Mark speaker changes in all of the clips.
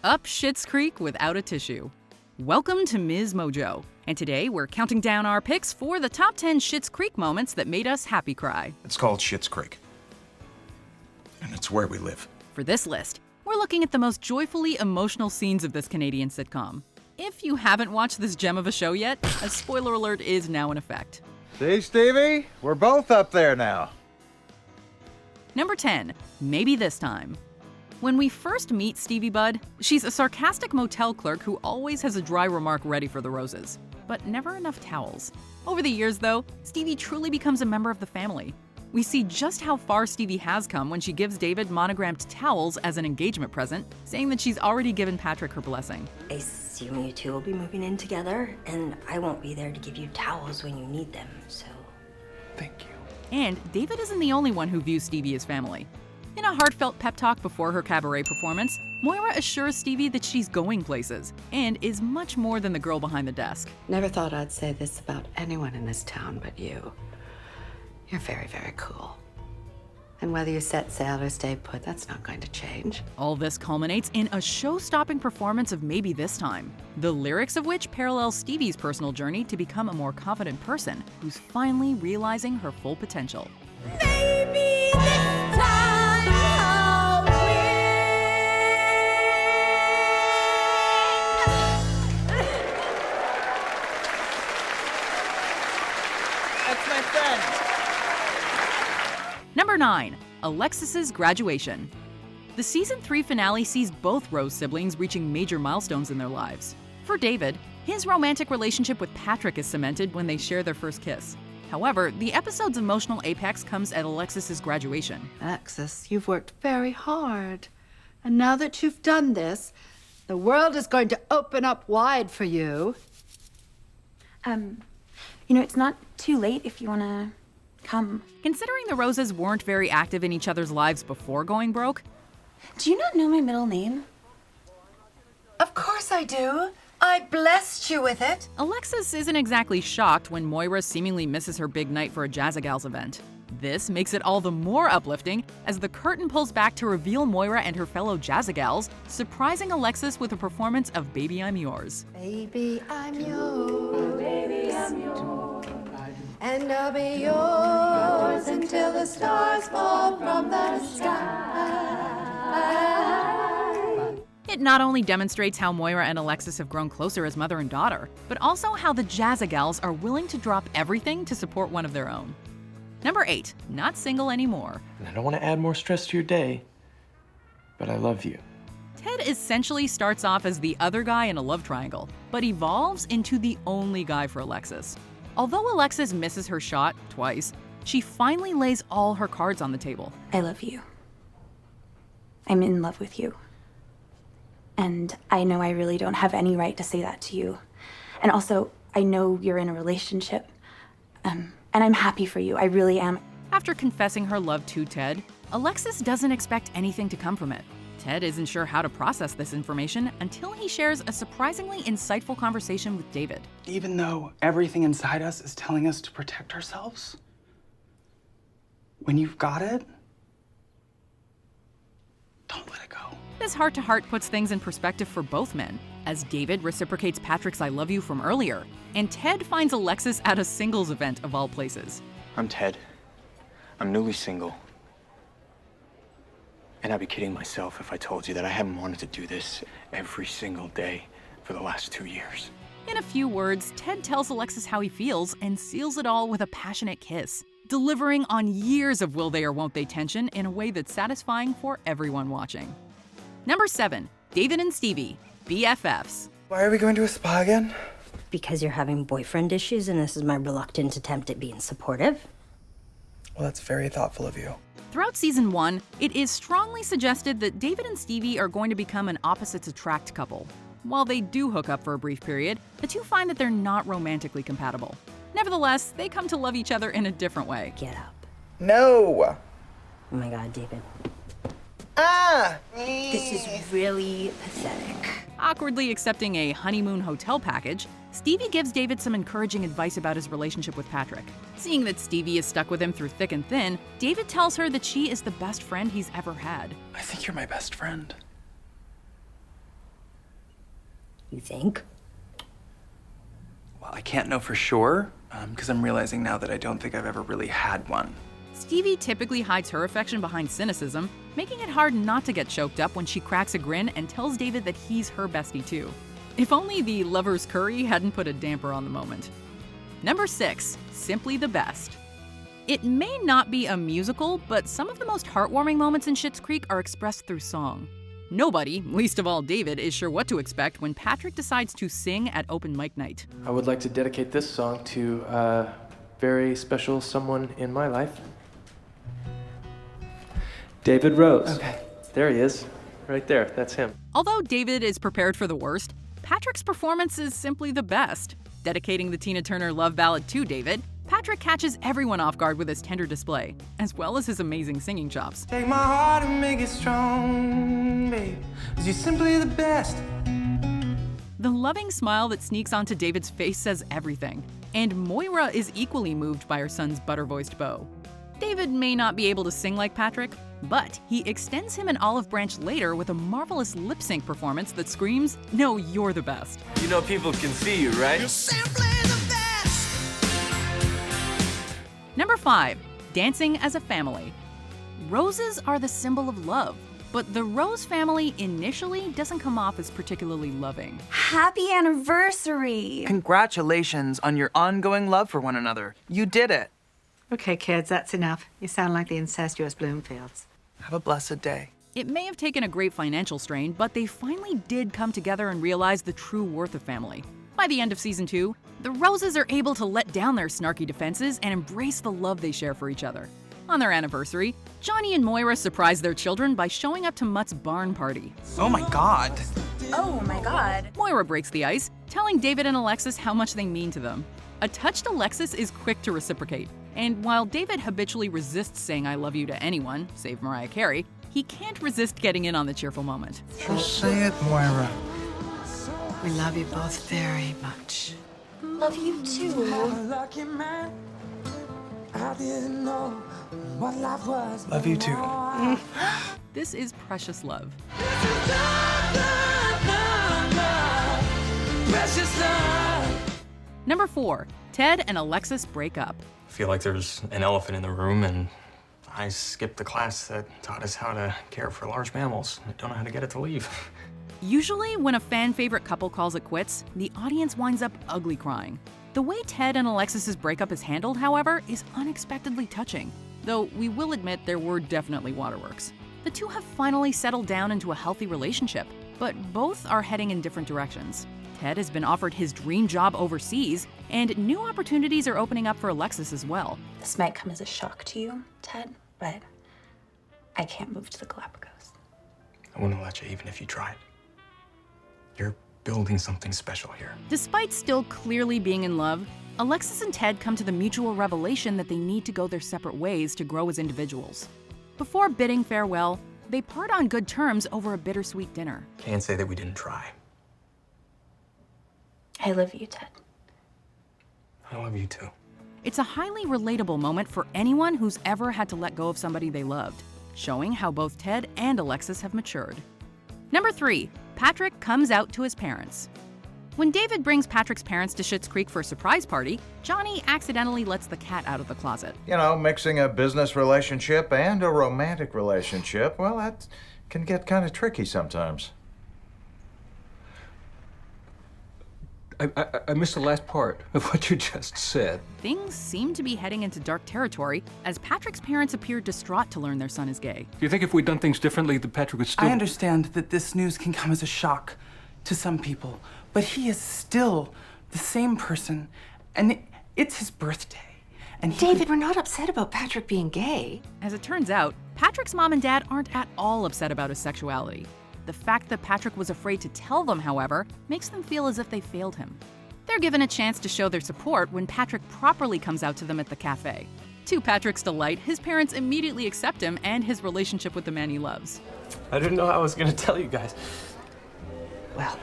Speaker 1: Up Schitt's Creek without a tissue. Welcome to MsMojo, and today we're counting down our picks for the top 10 Schitt's Creek moments that made us happy cry.
Speaker 2: It's called Schitt's Creek, and it's where we live.
Speaker 1: For this list, we're looking at the most joyfully emotional scenes of this Canadian sitcom. If you haven't watched this gem of a show yet, a spoiler alert is now in effect.
Speaker 3: See, Stevie? We're both up there now.
Speaker 1: Number 10, Maybe This Time. When we first meet Stevie Budd, she's a sarcastic motel clerk who always has a dry remark ready for the roses, but never enough towels. Over the years, though, Stevie truly becomes a member of the family. We see just how far Stevie has come when she gives David monogrammed towels as an engagement present, saying that she's already given Patrick her blessing.
Speaker 4: I assume you two will be moving in together, and I won't be there to give you towels when you need them, so...
Speaker 3: Thank you.
Speaker 1: And David isn't the only one who views Stevie as family. In a heartfelt pep talk before her cabaret performance, Moira assures Stevie that she's going places and is much more than the girl behind the desk.
Speaker 5: Never thought I'd say this about anyone in this town but you. You're very, very cool. And whether you set sail or stay put, that's not going to change.
Speaker 1: All this culminates in a show-stopping performance of Maybe This Time, the lyrics of which parallel Stevie's personal journey to become a more confident person who's finally realizing her full potential.
Speaker 6: Maybe this time I'll win.
Speaker 3: That's my friend.
Speaker 1: Number 9, Alexis's graduation. The season 3 finale sees both Rose siblings reaching major milestones in their lives. For David, his romantic relationship with Patrick is cemented when they share their first kiss. However, the episode's emotional apex comes at Alexis's graduation.
Speaker 5: Alexis, you've worked very hard. And now that you've done this, the world is going to open up wide for you.
Speaker 7: It's not too late if you want to come.
Speaker 1: Considering the Roses weren't very active in each other's lives before going broke,
Speaker 7: Do you not know my middle name?
Speaker 5: Of course I do. I blessed you with it.
Speaker 1: Alexis isn't exactly shocked when Moira seemingly misses her big night for a Jazzagals event. This makes it all the more uplifting as the curtain pulls back to reveal Moira and her fellow Jazzagals, surprising Alexis with a performance of Baby I'm Yours.
Speaker 5: Baby, I'm yours. Baby, I'm yours. And I'll be yours until the stars fall from the sky.
Speaker 1: It not only demonstrates how Moira and Alexis have grown closer as mother and daughter, but also how the Jazzagals are willing to drop everything to support one of their own. Number 8, Not Single Anymore.
Speaker 8: And I don't want to add more stress to your day, but I love you.
Speaker 1: Ted essentially starts off as the other guy in a love triangle, but evolves into the only guy for Alexis. Although Alexis misses her shot twice, she finally lays all her cards on the table.
Speaker 7: I love you. I'm in love with you. And I know I really don't have any right to say that to you. And also, I know you're in a relationship. And I'm happy for you. I really am.
Speaker 1: After confessing her love to Ted, Alexis doesn't expect anything to come from it. Ted isn't sure how to process this information until he shares a surprisingly insightful conversation with David.
Speaker 9: Even though everything inside us is telling us to protect ourselves, when you've got it, don't let it go.
Speaker 1: This heart-to-heart puts things in perspective for both men, as David reciprocates Patrick's I love you from earlier, and Ted finds Alexis at a singles event of all places.
Speaker 8: I'm Ted. I'm newly single. And I'd be kidding myself if I told you that I haven't wanted to do this every single day for the last 2 years.
Speaker 1: In a few words, Ted tells Alexis how he feels and seals it all with a passionate kiss, delivering on years of will they or won't they tension in a way that's satisfying for everyone watching. Number 7, David and Stevie, BFFs.
Speaker 3: Why are we going to a spa again?
Speaker 4: Because you're having boyfriend issues and this is my reluctant attempt at being supportive?
Speaker 3: Well, that's very thoughtful of you.
Speaker 1: Throughout season 1, it is strongly suggested that David and Stevie are going to become an opposites attract couple. While they do hook up for a brief period, the two find that they're not romantically compatible. Nevertheless, they come to love each other in a different way.
Speaker 4: Get up.
Speaker 3: No!
Speaker 4: Oh my God, David.
Speaker 3: Ah!
Speaker 4: This is really pathetic.
Speaker 1: Awkwardly accepting a honeymoon hotel package, Stevie gives David some encouraging advice about his relationship with Patrick. Seeing that Stevie is stuck with him through thick and thin, David tells her that she is the best friend he's ever had.
Speaker 9: I think you're my best friend.
Speaker 4: You think?
Speaker 3: Well, I can't know for sure, because I'm realizing now that I don't think I've ever really had one.
Speaker 1: Stevie typically hides her affection behind cynicism, making it hard not to get choked up when she cracks a grin and tells David that he's her bestie too. If only the lover's curry hadn't put a damper on the moment. Number 6, Simply the Best. It may not be a musical, but some of the most heartwarming moments in Schitt's Creek are expressed through song. Nobody, least of all David, is sure what to expect when Patrick decides to sing at open mic night.
Speaker 10: I would like to dedicate this song to a very special someone in my life. David Rose.
Speaker 3: Okay.
Speaker 10: There he is. Right there. That's him.
Speaker 1: Although David is prepared for the worst, Patrick's performance is simply the best. Dedicating the Tina Turner love ballad to David, Patrick catches everyone off guard with his tender display, as well as his amazing singing chops.
Speaker 3: Take my heart and make it strong, babe, 'cause you're simply the best.
Speaker 1: The loving smile that sneaks onto David's face says everything, and Moira is equally moved by her son's butter-voiced beau. David may not be able to sing like Patrick, but he extends him an olive branch later with a marvelous lip-sync performance that screams, "No, you're the best."
Speaker 10: You know people can see you, right?
Speaker 6: You're simply the best.
Speaker 1: Number 5, Dancing as a Family. Roses are the symbol of love, but the Rose family initially doesn't come off as particularly loving.
Speaker 7: Happy anniversary!
Speaker 3: Congratulations on your ongoing love for one another. You did it.
Speaker 5: Okay, kids, that's enough. You sound like the incestuous Bloomfields.
Speaker 3: Have a blessed day.
Speaker 1: It may have taken a great financial strain, but they finally did come together and realize the true worth of family. By the end of season 2, the Roses are able to let down their snarky defenses and embrace the love they share for each other. On their anniversary, Johnny and Moira surprise their children by showing up to Mutt's barn party.
Speaker 3: Oh my God.
Speaker 7: Oh my god.
Speaker 1: Moira breaks the ice, telling David and Alexis how much they mean to them. A touched Alexis is quick to reciprocate, and while David habitually resists saying I love you to anyone, save Mariah Carey, he can't resist getting in on the cheerful moment.
Speaker 2: Just say it, Moira.
Speaker 5: We love you both very much.
Speaker 7: Love you too.
Speaker 3: Love you too.
Speaker 1: This is precious love. Number 4, Ted and Alexis break up.
Speaker 8: I feel like there's an elephant in the room, and I skipped the class that taught us how to care for large mammals. I don't know how to get it to leave.
Speaker 1: Usually, when a fan favorite couple calls it quits, the audience winds up ugly crying. The way Ted and Alexis's breakup is handled, however, is unexpectedly touching, though we will admit there were definitely waterworks. The two have finally settled down into a healthy relationship, but both are heading in different directions. Ted has been offered his dream job overseas, and new opportunities are opening up for Alexis as well.
Speaker 7: This might come as a shock to you, Ted, but I can't move to the Galapagos.
Speaker 8: I wouldn't let you even if you tried. You're building something special here.
Speaker 1: Despite still clearly being in love, Alexis and Ted come to the mutual revelation that they need to go their separate ways to grow as individuals. Before bidding farewell, they part on good terms over a bittersweet dinner.
Speaker 8: Can't say that we didn't try.
Speaker 7: I love you, Ted.
Speaker 8: I love you too.
Speaker 1: It's a highly relatable moment for anyone who's ever had to let go of somebody they loved, showing how both Ted and Alexis have matured. Number 3, Patrick comes out to his parents. When David brings Patrick's parents to Schitt's Creek for a surprise party, Johnny accidentally lets the cat out of the closet.
Speaker 2: You know, mixing a business relationship and a romantic relationship, well, that can get kind of tricky sometimes.
Speaker 11: I missed the last part of what you just said.
Speaker 1: Things seem to be heading into dark territory as Patrick's parents appear distraught to learn their son is gay.
Speaker 11: Do you think if we'd done things differently, that Patrick would still...
Speaker 3: I understand that this news can come as a shock to some people, but he is still the same person, and it's his birthday. And
Speaker 5: David, we're not upset about Patrick being gay.
Speaker 1: As it turns out, Patrick's mom and dad aren't at all upset about his sexuality. The fact that Patrick was afraid to tell them, however, makes them feel as if they failed him. They're given a chance to show their support when Patrick properly comes out to them at the cafe. To Patrick's delight, his parents immediately accept him and his relationship with the man he loves.
Speaker 10: I didn't know I was gonna tell you guys.
Speaker 5: Well,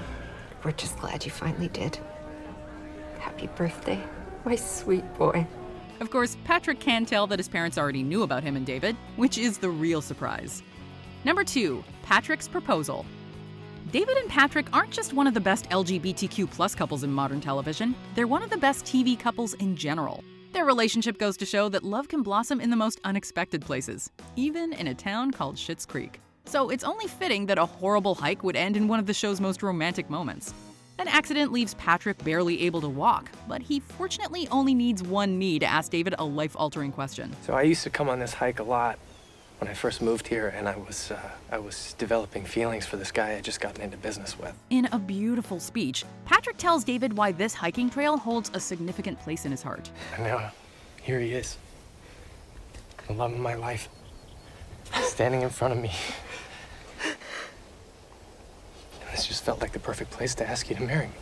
Speaker 5: we're just glad you finally did. Happy birthday, my sweet boy.
Speaker 1: Of course, Patrick can tell that his parents already knew about him and David, which is the real surprise. Number 2, Patrick's proposal. David and Patrick aren't just one of the best LGBTQ plus couples in modern television, they're one of the best TV couples in general. Their relationship goes to show that love can blossom in the most unexpected places, even in a town called Schitt's Creek. So it's only fitting that a horrible hike would end in one of the show's most romantic moments. An accident leaves Patrick barely able to walk, but he fortunately only needs one knee to ask David a life-altering question.
Speaker 10: So I used to come on this hike a lot when I first moved here, and I was developing feelings for this guy I had just gotten into business with.
Speaker 1: In a beautiful speech, Patrick tells David why this hiking trail holds a significant place in his heart.
Speaker 10: And now, here he is, the love of my life, standing in front of me. And this just felt like the perfect place to ask you to marry me.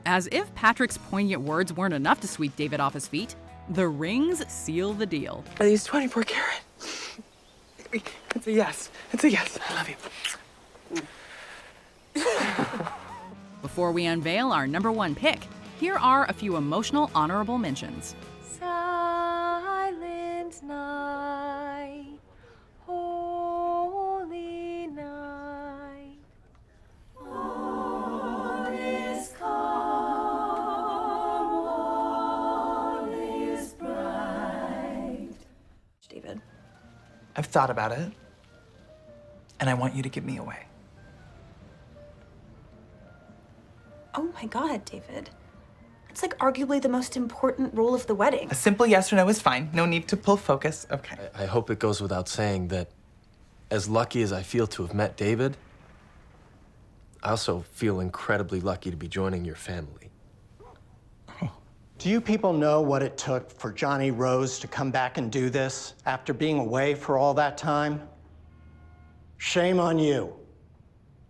Speaker 1: As if Patrick's poignant words weren't enough to sweep David off his feet, the rings seal the deal.
Speaker 3: Are these 24 karat? It's a yes. It's a yes. I love you.
Speaker 1: Before we unveil our number one pick, here are a few emotional honorable mentions.
Speaker 12: Silent night, holy night, all is calm, all is bright.
Speaker 4: David.
Speaker 3: I've thought about it, and I want you to give me away.
Speaker 7: Oh my God, David. It's like arguably the most important role of the wedding.
Speaker 3: A simple yes or no is fine. No need to pull focus. Okay.
Speaker 10: I hope it goes without saying that as lucky as I feel to have met David, I also feel incredibly lucky to be joining your family.
Speaker 13: Do you people know what it took for Johnny Rose to come back and do this after being away for all that time? Shame on you.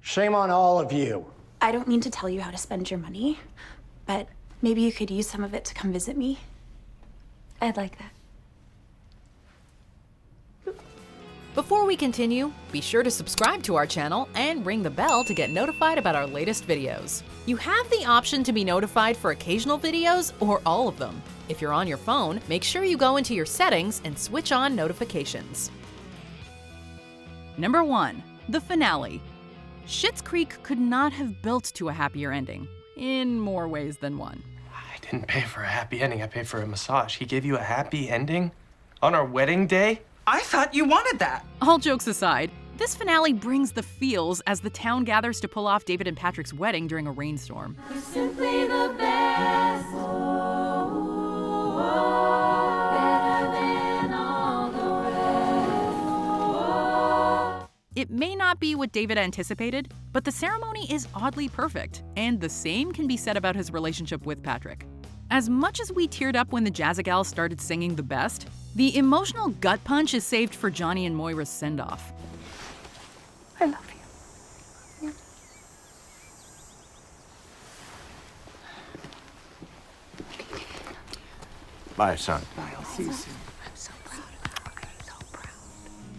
Speaker 13: Shame on all of you.
Speaker 7: I don't mean to tell you how to spend your money, but maybe you could use some of it to come visit me. I'd like that.
Speaker 1: Before we continue, be sure to subscribe to our channel and ring the bell to get notified about our latest videos. You have the option to be notified for occasional videos or all of them. If you're on your phone, make sure you go into your settings and switch on notifications. Number 1. The finale. Schitt's Creek could not have built to a happier ending, in more ways than one.
Speaker 10: I didn't pay for a happy ending, I paid for a massage. He gave you a happy ending on our wedding day?
Speaker 3: I thought you wanted that.
Speaker 1: All jokes aside, this finale brings the feels as the town gathers to pull off David and Patrick's wedding during a rainstorm.
Speaker 12: You're simply the best. Oh, better than all the rest.
Speaker 1: It may not be what David anticipated, but the ceremony is oddly perfect, and the same can be said about his relationship with Patrick. As much as we teared up when the Jazzagals started singing the best, the emotional gut punch is saved for Johnny and Moira's send-off.
Speaker 7: I love you.
Speaker 2: Bye, son.
Speaker 3: Bye, I'll see you soon.
Speaker 5: I'm so proud of you. So proud.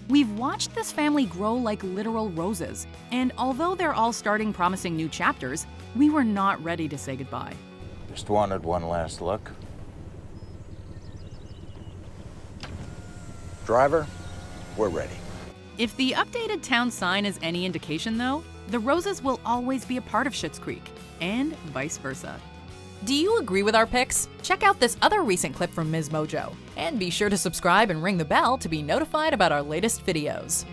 Speaker 1: We've watched this family grow like literal roses, and although they're all starting promising new chapters, we were not ready to say goodbye.
Speaker 2: Just wanted one last look. Driver, we're ready.
Speaker 1: If the updated town sign is any indication, though, the roses will always be a part of Schitt's Creek, and vice versa. Do you agree with our picks? Check out this other recent clip from MsMojo, and be sure to subscribe and ring the bell to be notified about our latest videos.